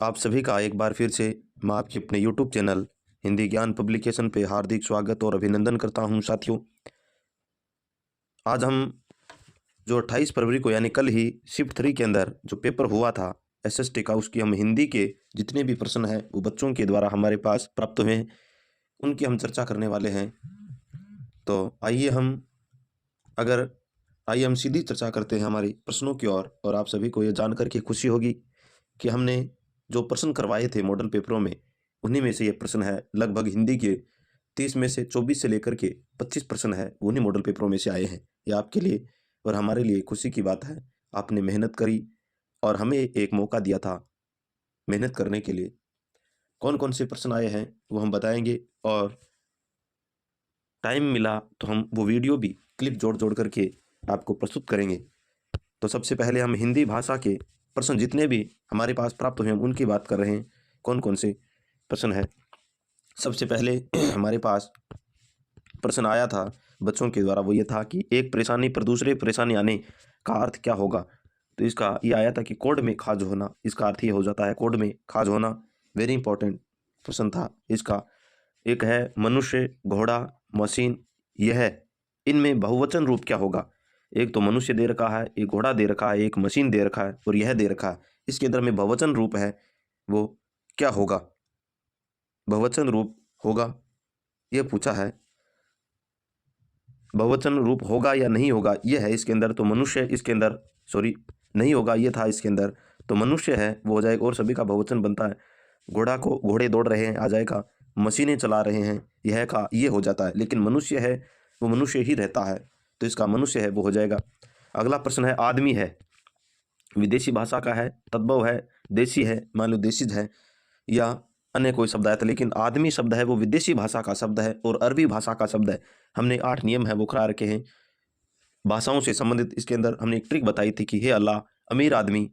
आप सभी का एक बार फिर से मैं आपके अपने यूट्यूब चैनल हिंदी ज्ञान पब्लिकेशन पे हार्दिक स्वागत और अभिनंदन करता हूं। साथियों, आज हम जो 28 फरवरी को यानी कल ही शिफ्ट 3 के अंदर जो पेपर हुआ था एसएसटी का, उसकी हम हिंदी के जितने भी प्रश्न हैं वो बच्चों के द्वारा हमारे पास प्राप्त हुए हैं, उनकी हम चर्चा करने वाले हैं। तो आइए हम सीधी चर्चा करते हैं हमारी प्रश्नों की ओर। और आप सभी को ये जानकर के खुशी होगी कि हमने जो प्रश्न करवाए थे मॉडल पेपरों में, उन्हीं में से ये प्रश्न है। लगभग हिंदी के 30 में से 24 से लेकर के 25 प्रश्न है, उन्हीं मॉडल पेपरों में से आए हैं। ये आपके लिए और हमारे लिए खुशी की बात है। आपने मेहनत करी और हमें एक मौका दिया था मेहनत करने के लिए। कौन कौन से प्रश्न आए हैं वो हम बताएंगे, और टाइम मिला तो हम वो वीडियो भी क्लिप जोड़ जोड़ करके आपको प्रस्तुत करेंगे। तो सबसे पहले हम हिंदी भाषा के प्रश्न जितने भी हमारे पास प्राप्त हुए हैं उनकी बात कर रहे हैं। कौन कौन से प्रश्न है। सबसे पहले हमारे पास प्रश्न आया था बच्चों के द्वारा, वो ये था कि एक परेशानी पर दूसरे परेशानी आने का अर्थ क्या होगा। तो इसका ये आया था कि कोड में खाज होना, इसका अर्थ ये हो जाता है कोड में खाज होना। वेरी इंपॉर्टेंट प्रश्न था इसका। एक है मनुष्य, घोड़ा, मशीन, यह, इनमें बहुवचन रूप क्या होगा। एक तो मनुष्य दे रखा है, एक घोड़ा दे रखा है, एक मशीन दे रखा है और यह दे रखा है। इसके अंदर में बहुवचन रूप है, वो क्या होगा। बहुवचन रूप होगा यह पूछा है। बहुवचन रूप होगा या नहीं होगा यह है इसके अंदर। तो मनुष्य इसके अंदर, सॉरी नहीं होगा, ये था इसके अंदर। तो मनुष्य है वो हो जाएगा, और सभी का बहुवचन बनता है। घोड़ा को घोड़े दौड़ रहे हैं आ जाएगा, मशीनें चला रहे हैं यह का ये हो जाता है, लेकिन मनुष्य है वो मनुष्य ही रहता है, तो इसका मनुष्य है वो हो जाएगा। अगला प्रश्न है आदमी है, विदेशी भाषा का है, तद्भव है, देसी है, मान लो देशीज है या अन्य कोई शब्द आया था, लेकिन आदमी शब्द है वो विदेशी भाषा का शब्द है और अरबी भाषा का शब्द है। हमने 8 नियम है वो करा रखे हैं भाषाओं से संबंधित। इसके अंदर हमने एक ट्रिक बताई थी कि हे अल्लाह अमीर आदमी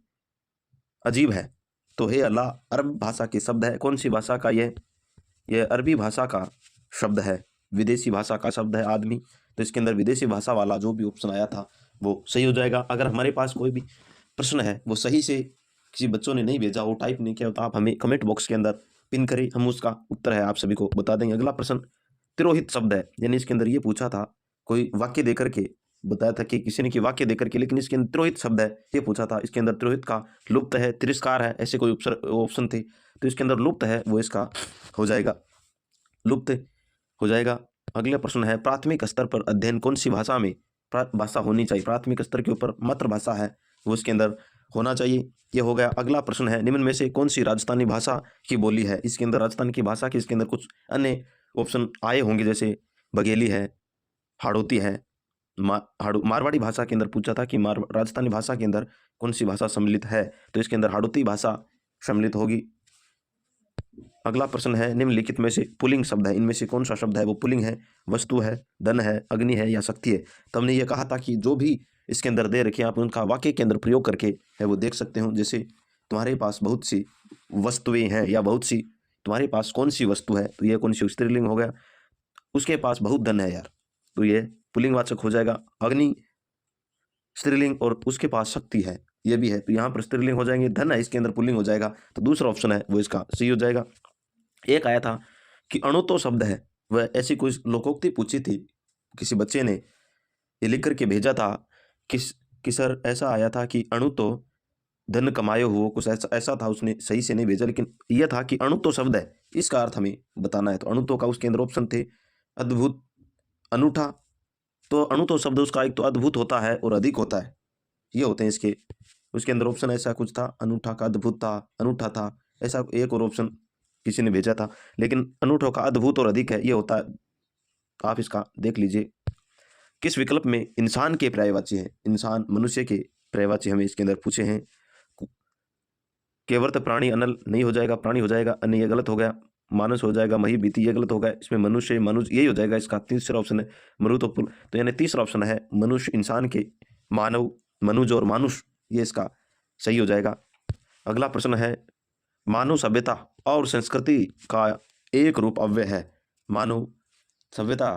अजीब है। तो हे अल्लाह अरब भाषा के शब्द है। कौन सी भाषा का यह अरबी भाषा का शब्द है। विदेशी भाषा का शब्द है आदमी, तो इसके अंदर विदेशी भाषा वाला जो भी ऑप्शन आया था वो सही हो जाएगा। अगर हमारे पास कोई भी प्रश्न है वो सही से किसी बच्चों ने नहीं भेजा, वो टाइप नहीं किया, तो आप हमें कमेंट बॉक्स के अंदर पिन करें, हम उसका उत्तर है आप सभी को बता देंगे। अगला प्रश्न तिरोहित शब्द है, यानी इसके अंदर ये पूछा था, कोई वाक्य देकर के बताया था कि किसी ने कि वाक्य देकर के, लेकिन इसके अंदर तिरोहित शब्द है ये पूछा था। इसके अंदर तिरोहित का लुप्त है, तिरस्कार है, ऐसे कोई ऑप्शन थे, तो इसके अंदर लुप्त है वो इसका हो जाएगा, लुप्त हो जाएगा। अगला प्रश्न है प्राथमिक स्तर पर अध्ययन कौन सी भाषा में भाषा होनी चाहिए। प्राथमिक स्तर के ऊपर मातृभाषा है वो इसके अंदर होना चाहिए, ये हो गया। अगला प्रश्न है निम्न में से कौन सी राजस्थानी भाषा की बोली है। इसके अंदर राजस्थान की भाषा के इसके अंदर कुछ अन्य ऑप्शन आए होंगे, जैसे बघेली है, हाड़ौती है, मारवाड़ी भाषा के अंदर पूछा था कि राजस्थानी भाषा के अंदर कौन सी भाषा सम्मिलित है, तो इसके अंदर हाड़ौती भाषा सम्मिलित होगी। अगला प्रश्न है निम्नलिखित में से पुल्लिंग शब्द है, इनमें से कौन सा शब्द है वो पुल्लिंग है। वस्तु है, धन है, अग्नि है या शक्ति है। तो हमने ये कहा था कि जो भी इसके अंदर दे रखे आप उनका वाक्य के अंदर प्रयोग करके है वो देख सकते हो। जैसे तुम्हारे पास बहुत सी वस्तुएं हैं या बहुत सी, तुम्हारे पास कौन सी वस्तु है, तो ये कौन सी स्त्रीलिंग हो गया। उसके पास बहुत धन है यार, तो ये पुल्लिंगवाचक हो जाएगा। अग्नि स्त्रीलिंग और उसके पास शक्ति है ये भी है, तो यहाँ पर स्त्रीलिंग हो जाएंगे। धन है इसके अंदर पुल्लिंग हो जाएगा, तो दूसरा ऑप्शन है वो इसका सही हो जाएगा। एक आया था कि अणुतो शब्द है, वह ऐसी कोई लोकोक्ति पूछी थी, किसी बच्चे ने ये लिख करके भेजा था कि सर ऐसा आया था कि अणुतो धन कमाए हुए, कुछ ऐसा ऐसा था, उसने सही से नहीं भेजा, लेकिन यह था कि अणुतो शब्द है इसका अर्थ हमें बताना है। तो अणुतो का उसके अंदर ऑप्शन थे अद्भुत, अनूठा। तो अणुतो शब्द उसका एक तो अद्भुत होता है और अधिक होता है, ये होते हैं इसके। उसके अंदर ऑप्शन ऐसा कुछ था, अनूठा का अद्भुत था, अनूठा था, ऐसा एक और ऑप्शन किसी ने भेजा था, लेकिन अनूठों का अद्भुत और अधिक है ये होता है। आप इसका देख लीजिए। किस विकल्प में इंसान के पर्यायवाची हैं, इंसान मनुष्य के पर्यायवाची हमें इसके अंदर पूछे हैं। केवर्त प्राणी अनल नहीं हो जाएगा, प्राणी हो जाएगा, अन्य ये गलत हो गया। मानस हो जाएगा, मही बीती ये गलत हो गया। इसमें मनुष्य मनुष्य यही हो जाएगा इसका। तीसरा ऑप्शन है मरुत और पुल, तो यानी तीसरा ऑप्शन है मनुष्य इंसान के, मानव मनुज और मानुष, ये इसका सही हो जाएगा। अगला प्रश्न है मानव सभ्यता और संस्कृति का एक रूप अव्यय है। मानव सभ्यता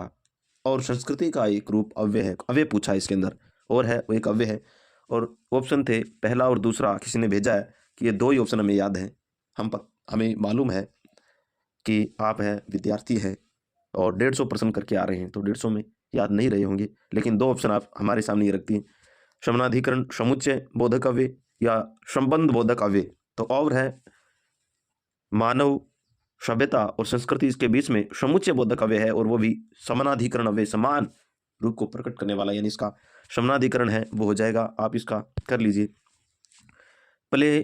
और संस्कृति का एक रूप अव्यय है, अव्यय पूछा है इसके अंदर, और है वो एक अव्यय है। और ऑप्शन थे पहला और दूसरा, किसी ने भेजा है कि ये दो ही ऑप्शन हमें याद हैं, हमें मालूम है कि आप है विद्यार्थी है और 150 प्रश्न करके आ रहे हैं, तो 150 में याद नहीं रहे होंगे, लेकिन 2 ऑप्शन आप हमारे सामने ये रखती हैं, समनाधिकरण समुच्चय बोधक अव्यय या संबंध बोधक अव्यय। तो और है मानव सभ्यता और संस्कृति, इसके बीच में समुच्चय बोधक अव्यय है और वो भी समानाधिकरण अव्यय, समान रूप को प्रकट करने वाला, यानी इसका समानाधिकरण है वो हो जाएगा। आप इसका कर लीजिए। प्ले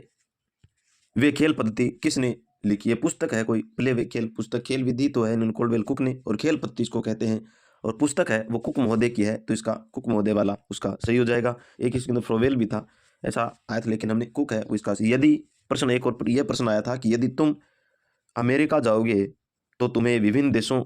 वे खेल पद्धति किसने लिखी है? पुस्तक है कोई, प्ले वे खेल पुस्तक, खेल विधि तो है नील कोल्डवेल कुक ने, और खेल पद्धति इसको कहते हैं, और पुस्तक है वो कुक महोदय की है, तो इसका कुक महोदय वाला उसका सही हो जाएगा। एक इसके अंदर फ्रोवेल भी था, ऐसा आया था, लेकिन हमने कुक है वो इसका। यदि प्रश्न एक और यह प्रश्न आया था कि यदि तुम अमेरिका जाओगे तो तुम्हें विभिन्न देशों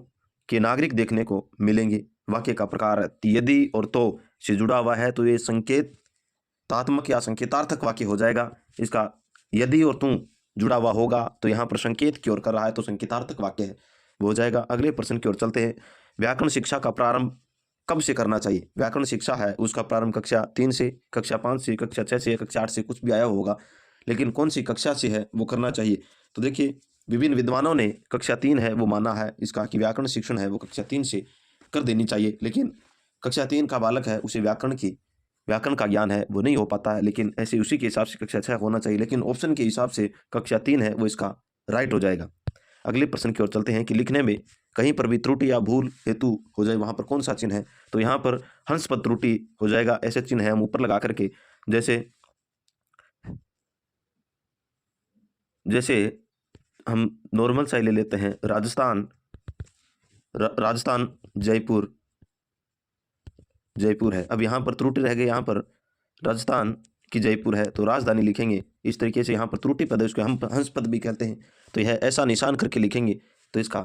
के नागरिक देखने को मिलेंगे। वाक्य का प्रकार यदि और तो से जुड़ा हुआ है, तो ये संकेतात्मक या संकेतार्थक वाक्य हो जाएगा। इसका यदि और तुम जुड़ा हुआ होगा तो यहाँ पर संकेत की ओर कर रहा है, तो संकेतार्थक वाक्य है वो हो जाएगा। अगले प्रश्न की ओर चलते हैं। व्याकरण शिक्षा का प्रारंभ कब से करना चाहिए? व्याकरण शिक्षा है उसका प्रारंभ कक्षा 3 से, कक्षा 5 से, कक्षा 6 से, कक्षा 8 से, कुछ भी आया होगा, लेकिन कौन सी कक्षा से है वो करना चाहिए। तो देखिए विभिन्न विद्वानों ने कक्षा 3 है वो माना है इसका, कि व्याकरण शिक्षण है वो कक्षा 3 से कर देनी चाहिए, लेकिन कक्षा 3 का बालक है उसे व्याकरण का ज्ञान है वो नहीं हो पाता है, लेकिन ऐसे उसी के हिसाब से कक्षा 6 होना चाहिए, लेकिन ऑप्शन के हिसाब से कक्षा 3 है वो इसका राइट हो जाएगा। अगले प्रश्न की ओर चलते हैं कि लिखने में कहीं पर भी त्रुटि या भूल हेतु हो जाए वहाँ पर कौन सा चिन्ह है? तो यहाँ पर हंस पद त्रुटि हो जाएगा। ऐसे चिन्ह है हम ऊपर लगा करके, जैसे हम नॉर्मल सा ले लेते हैं, राजस्थान जयपुर है। अब यहाँ पर त्रुटि रह गई, यहाँ पर राजस्थान की जयपुर है तो राजधानी लिखेंगे। इस तरीके से यहाँ पर त्रुटि पद है उसको हम हंस पद भी कहते हैं, तो यह ऐसा निशान करके लिखेंगे तो इसका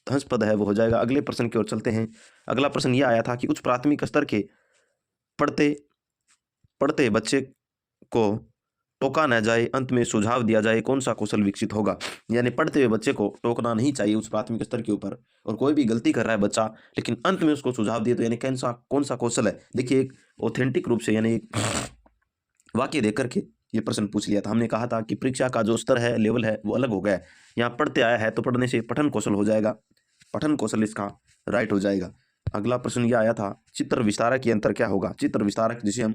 हंस पद है वो हो जाएगा। अगले प्रश्न की ओर चलते हैं। अगला प्रश्न यह आया था कि उच्च प्राथमिक स्तर के पढ़ते पढ़ते बच्चे को टोका न जाए, अंत में सुझाव दिया जाए, कौन सा कौशल विकसित होगा? यानी पढ़ते हुए बच्चे को टोकना नहीं चाहिए उस प्राथमिक स्तर के ऊपर, और कोई भी गलती कर रहा है बच्चा लेकिन अंत में उसको सुझाव दिए, तो यानी कौन सा कौशल है? देखिए एक ऑथेंटिक रूप से यानी एक वाक्य देकर के ये प्रश्न पूछ लिया था। हमने कहा था कि परीक्षा का जो स्तर है, लेवल है वो अलग हो गया है। यहाँ पढ़ते आया है तो पढ़ने से पठन कौशल हो जाएगा, पठन कौशल इसका राइट हो जाएगा। अगला प्रश्न ये आया था चित्र विस्तारक की अंतर क्या होगा? चित्र विस्तारक जिसे हम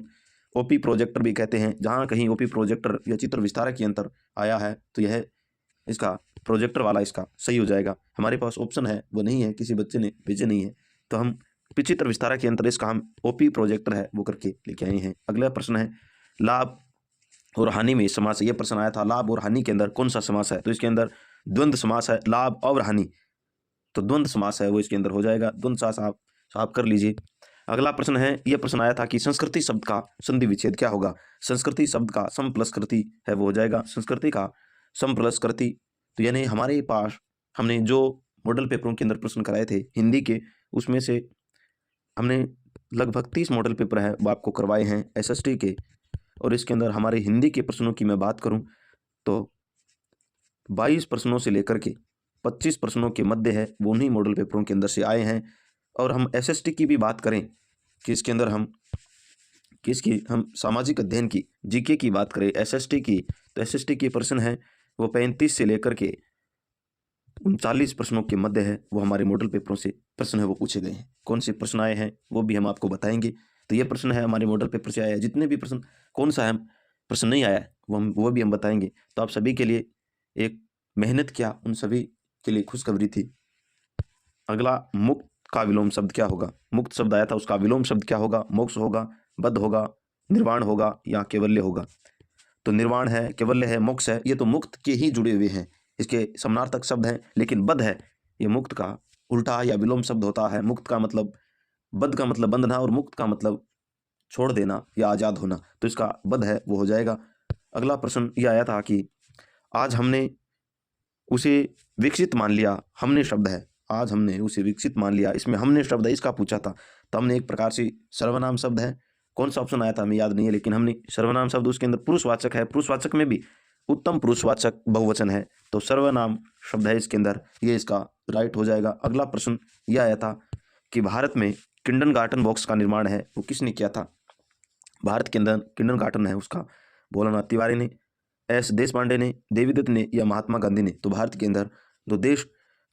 ओपी प्रोजेक्टर भी कहते हैं, जहाँ कहीं ओपी प्रोजेक्टर या चित्र विस्तारक की अंतर आया है तो यह इसका प्रोजेक्टर वाला इसका सही हो जाएगा। हमारे पास ऑप्शन है वो नहीं है, किसी बच्चे ने भेजे नहीं है, तो हम चित्र विस्तारक की अंतर इसका हम ओपी प्रोजेक्टर है वो करके लेके आए हैं। अगला प्रश्न है लाभ और हानि में समास। ये प्रश्न आया था लाभ और हानि के अंदर कौन सा समास है? तो इसके अंदर द्वंद्व समास है, लाभ और हानि, तो द्वंद्व समास है वो इसके अंदर हो जाएगा। द्वंद्व समास आप कर लीजिए। अगला प्रश्न है, यह प्रश्न आया था कि संस्कृति शब्द का संधि विच्छेद क्या होगा? संस्कृति शब्द का सम प्लस कृति है वो हो जाएगा। संस्कृति का सम प्लस कृति, तो यानी हमारे पास हमने जो मॉडल पेपरों के अंदर प्रश्न कराए थे हिंदी के, उसमें से हमने लगभग 30 मॉडल पेपर है वो आपको करवाए हैं एसएसटी के, और इसके अंदर हमारे हिंदी के प्रश्नों की मैं बात करूं तो 22 प्रश्नों से लेकर के 25 प्रश्नों के मध्य है वो उन्हीं मॉडल पेपरों के अंदर से आए हैं। और हम एसएसटी की भी बात करें कि इसके अंदर हम सामाजिक अध्ययन की जीके की बात करें एसएसटी की, तो एसएसटी के प्रश्न है वो 35 से लेकर के 39 प्रश्नों के मध्य है वो हमारे मॉडल पेपरों से प्रश्न है वो पूछे गए हैं। कौन से प्रश्न आए हैं वो भी हम आपको बताएंगे। तो ये प्रश्न है हमारे मॉडल पेपर से आया है। जितने भी प्रश्न कौन सा है प्रश्न नहीं आया है वो भी हम बताएंगे। तो आप सभी के लिए एक मेहनत किया उन सभी के लिए खुशखबरी थी। अगला मुक्त का विलोम शब्द क्या होगा? मुक्त शब्द आया था उसका विलोम शब्द क्या होगा? मोक्ष होगा, बद्ध होगा, निर्वाण होगा या केवल्य होगा? तो निर्वाण है, केवल्य है, मोक्ष है, ये तो मुक्त के ही जुड़े हुए हैं, इसके समानार्थक शब्द हैं। लेकिन बद्ध है ये मुक्त का उल्टा या विलोम शब्द होता है। मुक्त का मतलब, बद्ध का मतलब बंधना और मुक्त का मतलब छोड़ देना या आज़ाद होना, तो इसका बद्ध है वो हो जाएगा। अगला प्रश्न ये आया था कि आज हमने उसे विकसित मान लिया, हमने शब्द है, आज हमने उसे विकसित मान लिया, इसमें हमने शब्द है इसका पूछा था, तो हमने एक प्रकार से सर्वनाम शब्द है। कौन सा ऑप्शन आया था हमें याद नहीं है, लेकिन हमने सर्वनाम शब्द उसके अंदर पुरुषवाचक है, पुरुषवाचक में भी उत्तम पुरुषवाचक बहुवचन है, तो सर्वनाम शब्द है इसके अंदर, ये इसका राइट हो जाएगा। अगला प्रश्न यह आया था कि भारत में किंडरगार्टन बॉक्स का निर्माण है वो किसने किया था? भारत के अंदर किंडरगार्टन है उसका भोलानाथ तिवारी ने एस देशपांडे ने, देवीदत्त ने या महात्मा गांधी ने? तो भारत के अंदर जो देश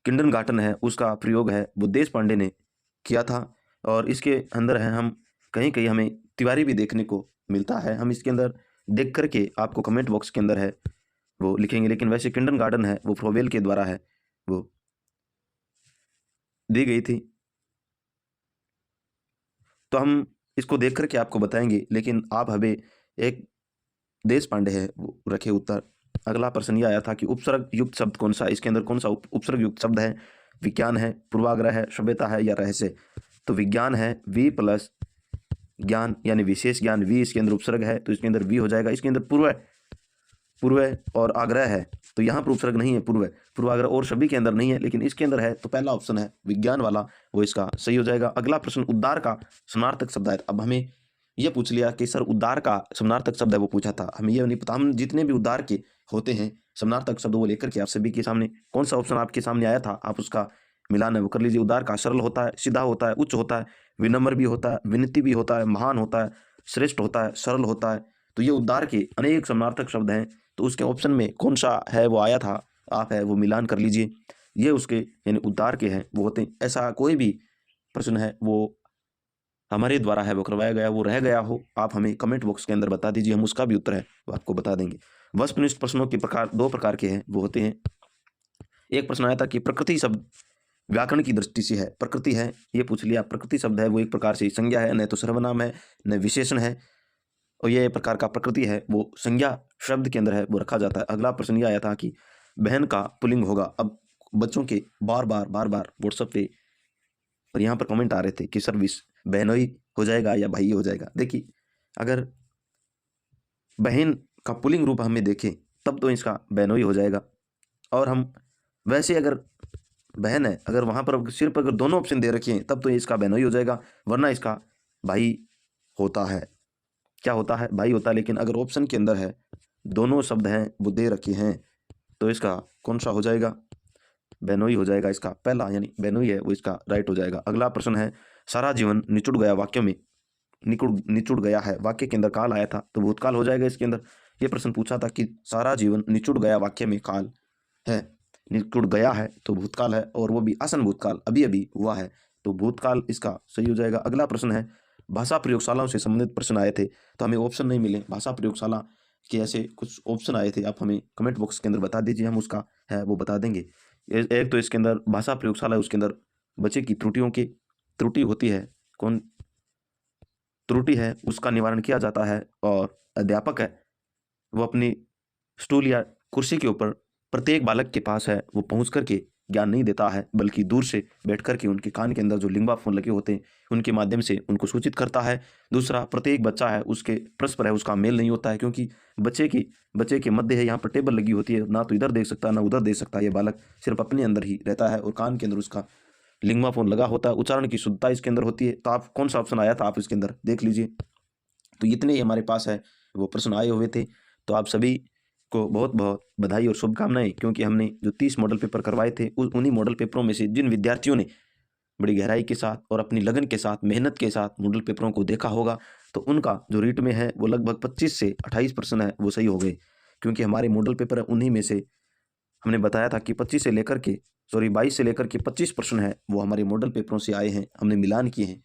किंडरगार्टन है उसका प्रयोग है वो देशपांडे ने किया था। और इसके अंदर है हम कहीं कहीं हमें तिवारी भी देखने को मिलता है। हम इसके अंदर देख करके आपको कमेंट बॉक्स के अंदर है वो लिखेंगे, लेकिन वैसे किंडरगार्टन है वो फ्रोबेल के द्वारा है वो दी गई थी। तो हम इसको देख करके आपको बताएंगे, लेकिन आप हमें एक देशपांडे है वो रखे उत्तर। अगला प्रश्न ये आया था कि उपसर्ग युक्त शब्द कौन सा? इसके अंदर कौन सा उपसर्ग युक्त शब्द है? विज्ञान है, पूर्वाग्रह है, सभ्यता है या रहस्य? तो विज्ञान है, वी प्लस ज्ञान यानी विशेष ज्ञान, वी इसके अंदर उपसर्ग है तो इसके अंदर वी हो जाएगा। इसके अंदर पूर्व और आग्रह है तो यहाँ पर उपसर्ग नहीं है, पूर्वाग्रह और सभी के अंदर नहीं है, लेकिन इसके अंदर है तो पहला ऑप्शन है विज्ञान वाला वो इसका सही हो जाएगा। अगला प्रश्न उद्धार का समानार्थक शब्द है। अब हमें यह पूछ लिया कि सर उद्धार का समानार्थक शब्द है वो पूछा था, हमें यह नहीं पता। हम जितने भी उद्धार के होते हैं समानार्थक शब्द वो लेकर के आप सभी के सामने कौन सा ऑप्शन आपके सामने आया था आप उसका मिलान है वो कर लीजिए। उद्धार का सरल होता है, सीधा होता है, उच्च होता है, विनम्र भी होता है, विनती भी होता है, महान होता है, श्रेष्ठ होता है, सरल होता है। तो ये उद्धार के अनेक समानार्थक शब्द हैं, तो उसके ऑप्शन में कौन सा है वो आया था आप है वो मिलान कर लीजिए। ये उसके यानी उद्धार के हैं वो होते हैं। ऐसा कोई भी प्रश्न है वो हमारे द्वारा है वो करवाया गया वो रह गया हो आप हमें कमेंट बॉक्स के अंदर बता दीजिए, हम उसका भी उत्तर है वो आपको बता देंगे। वस्तुनिष्ठ प्रश्नों के प्रकार दो प्रकार के हैं वो होते हैं। एक प्रश्न आया था कि प्रकृति शब्द व्याकरण की दृष्टि से है, प्रकृति है ये पूछ लिया। प्रकृति शब्द है वो एक प्रकार से संज्ञा है, न तो सर्वनाम है न विशेषण है, और ये प्रकार का प्रकृति है वो संज्ञा शब्द के अंदर है वो रखा जाता है। अगला प्रश्न ये आया था कि बहन का पुल्लिंग होगा। अब बच्चों के बार बार व्हाट्सएप पे और यहाँ पर कमेंट आ रहे थे कि सर्विस बहनोई हो जाएगा या भाई हो जाएगा। देखिए अगर बहन का पुल्लिंग रूप हमें देखें तब तो इसका बहनोई हो जाएगा, और हम वैसे अगर बहन है अगर वहाँ पर सिर्फ अगर दोनों ऑप्शन दे रखे हैं तब तो इसका बहनोई हो जाएगा, वरना इसका भाई होता है। क्या होता है? भाई होता है। लेकिन अगर ऑप्शन के अंदर है दोनों शब्द हैं वो दे रखे हैं तो इसका कौन सा हो जाएगा? बेनोई हो जाएगा। इसका पहला यानी बेनोई है वो इसका राइट हो जाएगा। अगला प्रश्न है सारा जीवन निचुड़ गया वाक्य में निचुड़ गया है वाक्य के अंदर काल आया था तो भूतकाल हो जाएगा। इसके अंदर ये प्रश्न पूछा था कि सारा जीवन निचुड़ गया वाक्य में काल है, निचुड़ गया है तो भूतकाल है, और वो भी आसन भूतकाल अभी अभी हुआ है तो भूतकाल इसका सही हो जाएगा। अगला प्रश्न है भाषा प्रयोगशालाओं से संबंधित प्रश्न आए थे तो हमें ऑप्शन नहीं मिले। भाषा प्रयोगशाला के ऐसे कुछ ऑप्शन आए थे, आप हमें कमेंट बॉक्स के अंदर बता दीजिए, हम उसका है वो बता देंगे। एक तो इसके अंदर भाषा प्रयोगशाला है उसके अंदर बच्चे की त्रुटि होती है, कौन त्रुटि है उसका निवारण किया जाता है, और अध्यापक है वो अपनी स्टूल या कुर्सी के ऊपर प्रत्येक बालक के पास है वो पहुंच करके ज्ञान नहीं देता है, बल्कि दूर से बैठ करके उनके कान के अंदर जो लिंबा फोन लगे होते हैं उनके माध्यम से उनको सूचित करता है। दूसरा, प्रत्येक बच्चा है उसके परस्पर है उसका मेल नहीं होता है, क्योंकि बच्चे के मध्य है यहाँ पर टेबल लगी होती है, ना तो इधर देख सकता ना उधर देख सकता, ये बालक सिर्फ अपने अंदर ही रहता है और कान के अंदर उसका लिंबा फोन लगा होता है। उच्चारण की शुद्धता इसके अंदर होती है। तो आप कौन सा ऑप्शन आया था आप इसके अंदर देख लीजिए। तो इतने ही हमारे पास है वो प्रश्न आए हुए थे। तो आप सभी को बहुत बहुत बधाई और शुभकामनाएं, क्योंकि हमने जो 30 मॉडल पेपर करवाए थे उन्हीं मॉडल पेपरों में से जिन विद्यार्थियों ने बड़ी गहराई के साथ और अपनी लगन के साथ मेहनत के साथ मॉडल पेपरों को देखा होगा तो उनका जो रीट में है वो लगभग 25 से 28% है वो सही हो गए। क्योंकि हमारे मॉडल पेपर है उन्हीं में से हमने बताया था कि 22 से लेकर के 22 से लेकर के 25% है वो हमारे मॉडल पेपरों से आए हैं, हमने मिलान किए हैं।